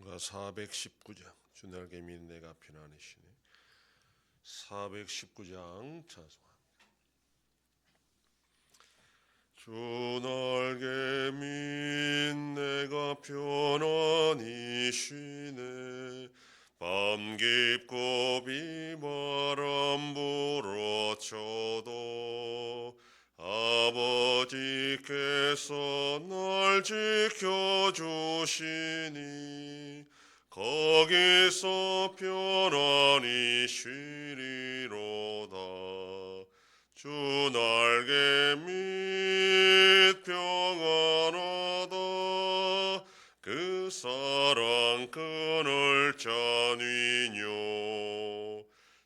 전능가 419장 주 날개 및 내가 피난이시네. 419장 찬송합니다. 주 날개 및 내가 편안히쉬네. 밤 깊고 비바람 불어쳐도 아버지께서 날 지켜주시니 거기서 편안히 쉬리로다. 주 날개 및 평안하다. 그 사랑 그늘 자니뇨.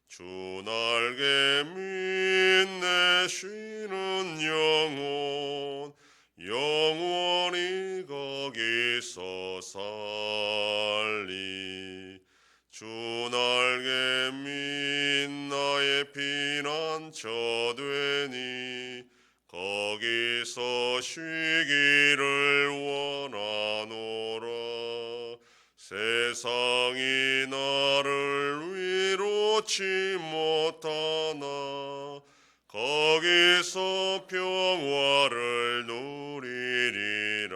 주 날개 및 내 쉬는 영혼 영원히 거기서 살리. 주 날개 및 나의 피난처 되니 거기서 쉬기를 원하노라. 세상이 나를 위로치 못하나 거기서 평화를 누리리라.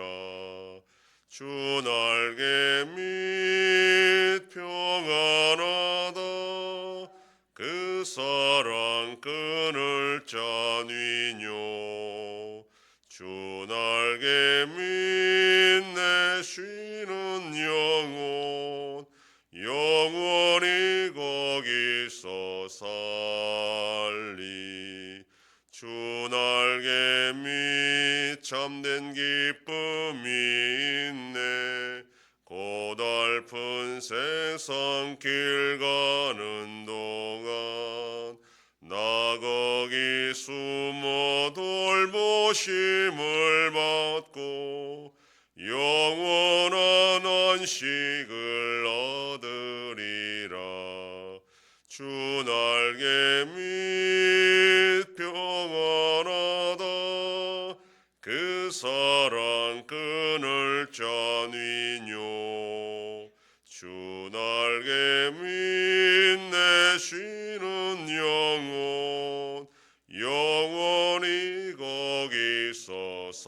주 날개 및 평안하다. 그 사랑 그늘 자니뇨. 주 날개 및 내 쉬는 영혼 영원히 거기서 살리. 주 날개 및 참된 기쁨이 있네. 고달픈 세상 길 가는 동안 나 거기 숨어 돌보심을 받고 영원한 안식을 얻으리라. 주 날개 및 평안하다. 그 사랑 그늘 자니뇨. 주 날개 및 내 쉬는 영혼 영원히 거기서 살리.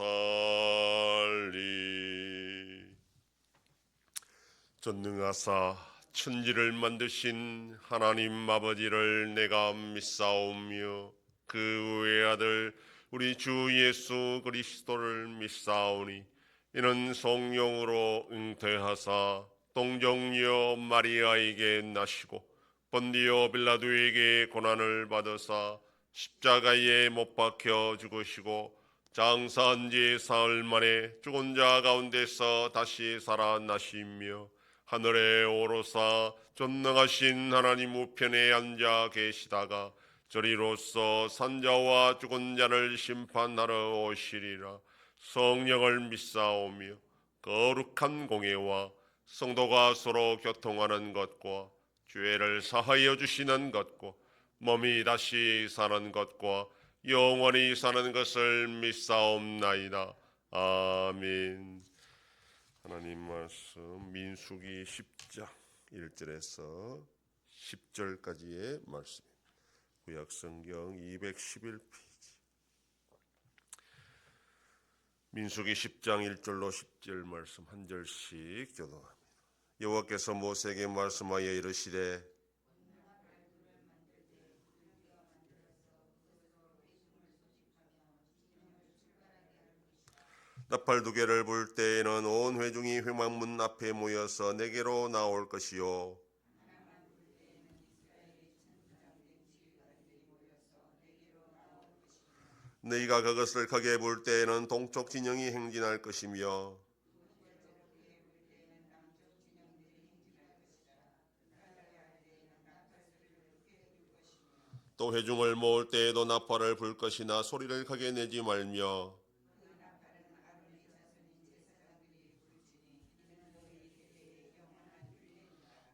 전능하사 천지를 만드신 하나님 아버지를 내가 믿사오며 그 외아들 우리 주 예수 그리스도를 믿사오니 이는 성령으로 잉태하사 동정녀 마리아에게 나시고 본디오 빌라도에게 고난을 받으사 십자가에 못 박혀 죽으시고 장사한 지 사흘 만에 죽은 자 가운데서 다시 살아나시며 하늘에 오르사 전능하신 하나님 우편에 앉아 계시다가 저리로서 산자와 죽은 자를 심판하러 오시리라. 성령을 믿사오며 거룩한 공예와 성도가 서로 교통하는 것과 죄를 사하여 주시는 것과 몸이 다시 사는 것과 영원히 사는 것을 믿사옵나이다. 아멘. 하나님 말씀 민수기 10장 1절에서 10절까지의 말씀입니다. 구약성경 211페이지. 민수기 10장 1절로 10절 말씀 한 절씩 교독합니다. 여호와께서 모세에게 말씀하여 이르시되 나팔 두 개를 불 때에는 온 회중이 회막문 앞에 모여서 내게로 나올 것이요 너희가 그것을 크게 불 때에는 동쪽 진영이 행진할 것이며 또 회중을 모을 때에도 나팔을 불 것이나 소리를 크게 내지 말며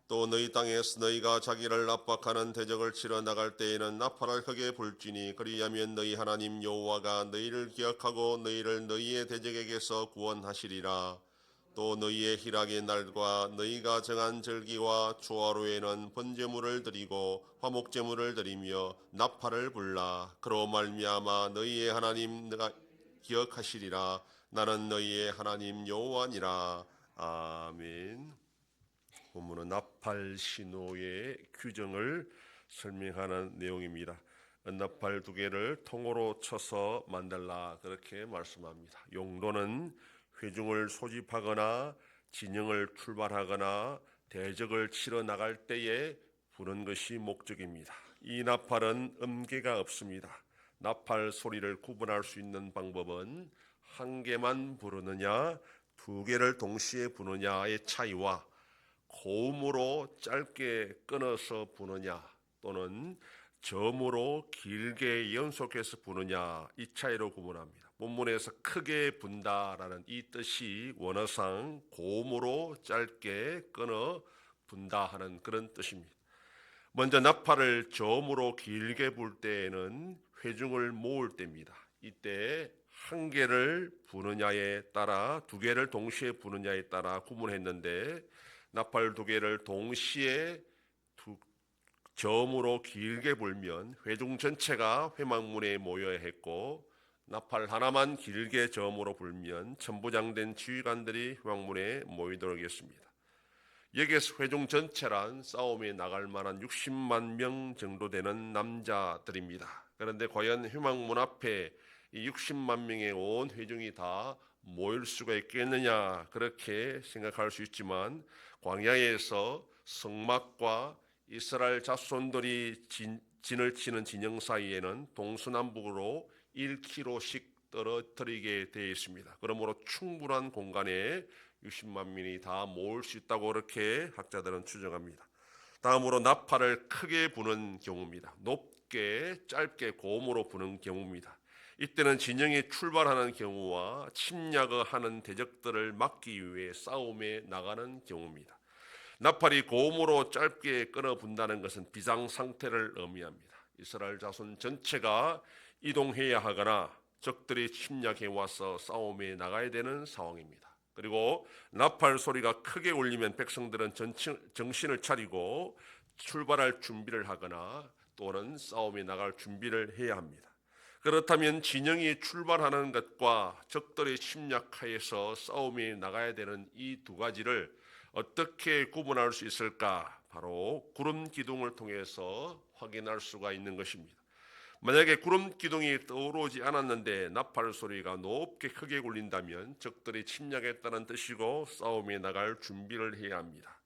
또 너희 땅에서 너희가 자기를 압박하는 대적을 치러 나갈 때에는 나팔을 크게 불지니 그리하면 너희 하나님 여호와가 너희를 기억하고 너희를 너희의 대적에게서 구원하시리라. 또 너희의 희락의 날과 너희가 정한 절기와 초하루에는 번제물을 드리고 화목제물을 드리며 나팔을 불라. 그로 말미암아 너희의 하나님 내가 기억하시리라. 나는 너희의 하나님 여호와니라. 아멘. 본문은 나팔 신호의 규정을 설명하는 내용입니다. 나팔 두 개를 통으로 쳐서 만들라 그렇게 말씀합니다. 용도는 회중을 소집하거나 진영을 출발하거나 대적을 치러 나갈 때에 부는 것이 목적입니다. 이 나팔은 음계가 없습니다. 나팔 소리를 구분할 수 있는 방법은 한 개만 부르느냐 두 개를 동시에 부느냐의 차이와 고음으로 짧게 끊어서 부느냐 또는 저음으로 길게 연속해서 부느냐 이 차이로 구분합니다. 본문에서 크게 분다라는 이 뜻이 원어상 고음으로 짧게 끊어 분다 하는 그런 뜻입니다. 먼저 나팔을 저음으로 길게 불 때에는 회중을 모을 때입니다. 이때 한 개를 부느냐에 따라 두 개를 동시에 부느냐에 따라 구분했는데 나팔 두 개를 동시에 저음으로 길게 불면 회중 전체가 회막문에 모여야 했고 나팔 하나만 길게 저음으로 불면 천부장된 지휘관들이 회막문에 모이도록 했습니다. 여기에서 회중 전체란 싸움에 나갈 만한 60만 명 정도 되는 남자들입니다. 그런데 과연 회막문 앞에 이 60만 명의 온 회중이 다 모일 수가 있겠느냐 그렇게 생각할 수 있지만 광야에서 성막과 이스라엘 자손들이 진을 치는 진영 사이에는 동서남북으로 1km씩 떨어뜨리게 되어 있습니다. 그러므로 충분한 공간에 60만 명이 다 모을 수 있다고 그렇게 학자들은 추정합니다. 다음으로 나팔을 크게 부는 경우입니다. 높게 짧게 고음으로 부는 경우입니다. 이때는 진영이 출발하는 경우와 침략하는 대적들을 막기 위해 싸움에 나가는 경우입니다. 나팔이 고음으로 짧게 끊어 분다는 것은 비상 상태를 의미합니다. 이스라엘 자손 전체가 이동해야 하거나 적들이 침략해 와서 싸움에 나가야 되는 상황입니다. 그리고 나팔 소리가 크게 울리면 백성들은 정신을 차리고 출발할 준비를 하거나 또는 싸움에 나갈 준비를 해야 합니다. 그렇다면 진영이 출발하는 것과 적들의 침략하에서 싸움에 나가야 되는 이 두 가지를 어떻게 구분할 수 있을까? 바로 구름 기둥을 통해서 확인할 수가 있는 것입니다. 만약에 구름 기둥이 떠오르지 않았는데 나팔 소리가 높게 크게 울린다면 적들이 침략했다는 뜻이고 싸움에 나갈 준비를 해야 합니다.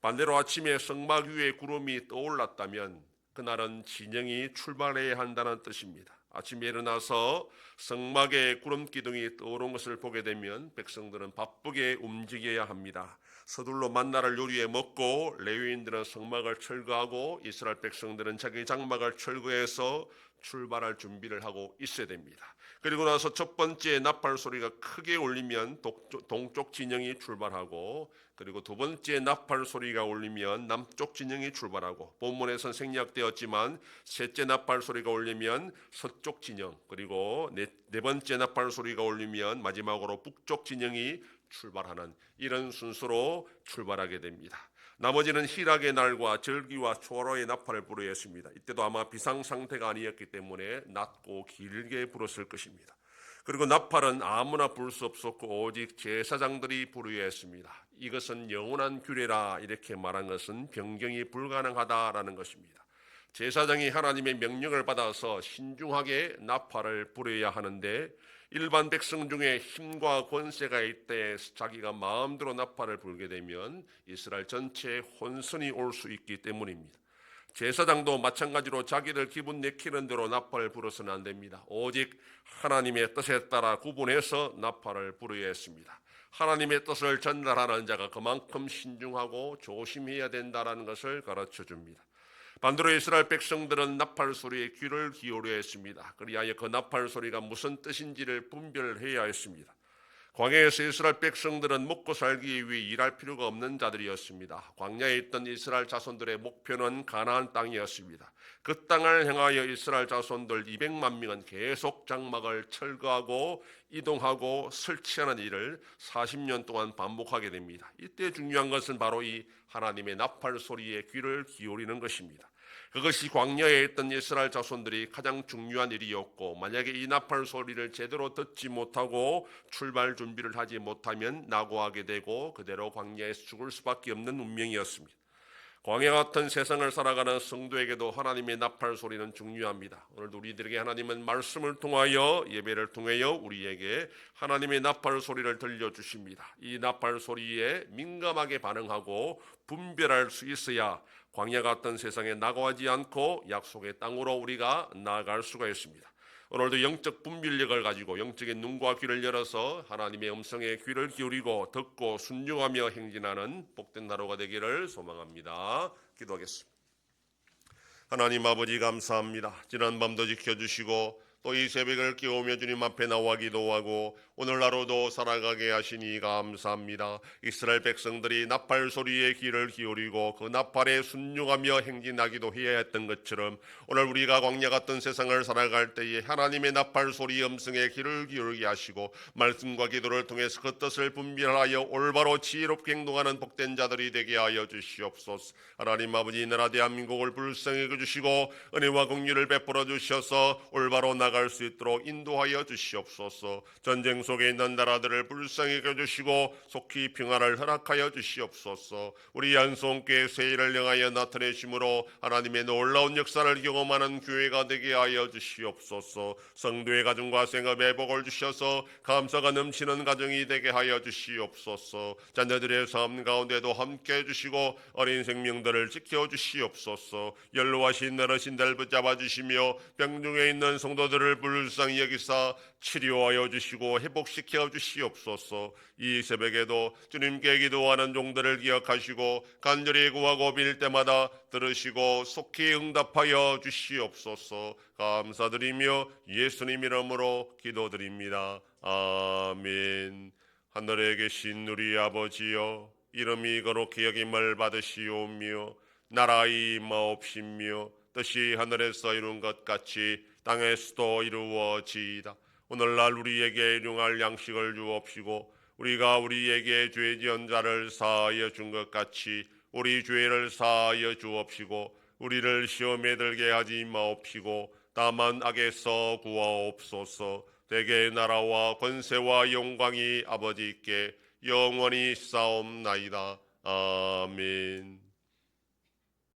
반대로 아침에 성막 위에 구름이 떠올랐다면 그날은 진영이 출발해야 한다는 뜻입니다. 아침에 일어나서 성막에 구름 기둥이 떠오른 것을 보게 되면 백성들은 바쁘게 움직여야 합니다. 서둘러 만나를 요리해 먹고 레위인들은 성막을 철거하고 이스라엘 백성들은 자기 장막을 철거해서 출발할 준비를 하고 있어야 됩니다. 그리고 나서 첫 번째 나팔 소리가 크게 울리면 동쪽 진영이 출발하고 그리고 두 번째 나팔 소리가 울리면 남쪽 진영이 출발하고 본문에선 생략되었지만 셋째 나팔 소리가 울리면 서쪽 진영 그리고 네 번째 나팔 소리가 울리면 마지막으로 북쪽 진영이 출발하는 이런 순서로 출발하게 됩니다. 나머지는 희락의 날과 절기와 초하루의 나팔을 불어야 했습니다. 이때도 아마 비상 상태가 아니었기 때문에 낮고 길게 불었을 것입니다. 그리고 나팔은 아무나 불 수 없었고 오직 제사장들이 불어야 했습니다. 이것은 영원한 규례라 이렇게 말한 것은 변경이 불가능하다라는 것입니다. 제사장이 하나님의 명령을 받아서 신중하게 나팔을 불어야 하는데 일반 백성 중에 힘과 권세가 있대 자기가 마음대로 나팔을 불게 되면 이스라엘 전체에 혼선이 올 수 있기 때문입니다. 제사장도 마찬가지로 자기들 기분 내키는 대로 나팔을 불어서는 안 됩니다. 오직 하나님의 뜻에 따라 구분해서 나팔을 불어야 했습니다. 하나님의 뜻을 전달하는 자가 그만큼 신중하고 조심해야 된다는 것을 가르쳐 줍니다. 반대로 이스라엘 백성들은 나팔 소리에 귀를 기울여야 했습니다. 그리하여 그 나팔 소리가 무슨 뜻인지를 분별해야 했습니다. 광야에서 이스라엘 백성들은 먹고 살기 위해 일할 필요가 없는 자들이었습니다. 광야에 있던 이스라엘 자손들의 목표는 가나안 땅이었습니다. 그 땅을 향하여 이스라엘 자손들 200만 명은 계속 장막을 철거하고 이동하고 설치하는 일을 40년 동안 반복하게 됩니다. 이때 중요한 것은 바로 이 하나님의 나팔 소리에 귀를 기울이는 것입니다. 그것이 광야에 있던 이스라엘 자손들이 가장 중요한 일이었고, 만약에 이 나팔 소리를 제대로 듣지 못하고 출발 준비를 하지 못하면 낙오하게 되고 그대로 광야에서 죽을 수밖에 없는 운명이었습니다. 광야 같은 세상을 살아가는 성도에게도 하나님의 나팔 소리는 중요합니다. 오늘도 우리들에게 하나님은 말씀을 통하여, 예배를 통하여 우리에게 하나님의 나팔 소리를 들려주십니다. 이 나팔 소리에 민감하게 반응하고 분별할 수 있어야 광야 같은 세상에 낙오하지 않고 약속의 땅으로 우리가 나아갈 수가 있습니다. 오늘도 영적 분별력을 가지고 영적인 눈과 귀를 열어서 하나님의 음성에 귀를 기울이고 듣고 순종하며 행진하는 복된 하루가 되기를 소망합니다. 기도하겠습니다. 하나님 아버지 감사합니다. 지난 밤도 지켜주시고 또 이 새벽을 깨우며 주님 앞에 나와 기도하고 오늘 하루도 살아가게 하시니 감사합니다. 이스라엘 백성들이 나팔 소리에 귀를 기울이고 그 나팔에 순종하며 행진하기도 해야 했던 것처럼 오늘 우리가 광야 같은 세상을 살아갈 때에 하나님의 나팔 소리 음성에 귀를 기울게 하시고 말씀과 기도를 통해서 그 뜻을 분별하여 올바로 지혜롭게 행동하는 복된 자들이 되게 하여 주시옵소서. 하나님 아버지, 나라 대한민국을 불쌍히 여겨주시고 은혜와 긍휼을 베풀어 주셔서 올바로 나갈 수 있도록 인도하여 주시옵소서. 전쟁 속에 있는 나라들을 불쌍히 여겨주시고 속히 평안을 허락하여 주시옵소서. 우리 안송교회 세일을 향하여 나타내심으로 하나님의 놀라운 역사를 경험하는 교회가 되게 하여 주시옵소서. 성도의 가정과 생업에 복을 주셔서 감사가 넘치는 가정이 되게 하여 주시옵소서. 자녀들의 삶 가운데도 함께 해주시고 어린 생명들을 지켜주시옵소서. 연로하신 어르신들 붙잡아 주시며 병중에 있는 성도들을 불쌍히 여기사 치료하여 주시고 회복시켜 주시옵소서. 이 새벽에도 주님께 기도하는 종들을 기억하시고 간절히 구하고 빌 때마다 들으시고 속히 응답하여 주시옵소서. 감사드리며 예수님 이름으로 기도드립니다. 아멘. 하늘에 계신 우리 아버지여, 이름이 거룩히 여김을 받으시오며 나라의 임하옵시며 뜻이 하늘에서 이룬 것 같이 땅에서도 이루어지이다. 오늘날 우리에게 일용할 양식을 주옵시고 우리가 우리에게 죄 지은 자를 사하여 준 것 같이 우리 죄를 사하여 주옵시고 우리를 시험에 들게 하지 마옵시고 다만 악에서 구하옵소서. 대개 나라와 권세와 영광이 아버지께 영원히 싸움나이다. 아멘.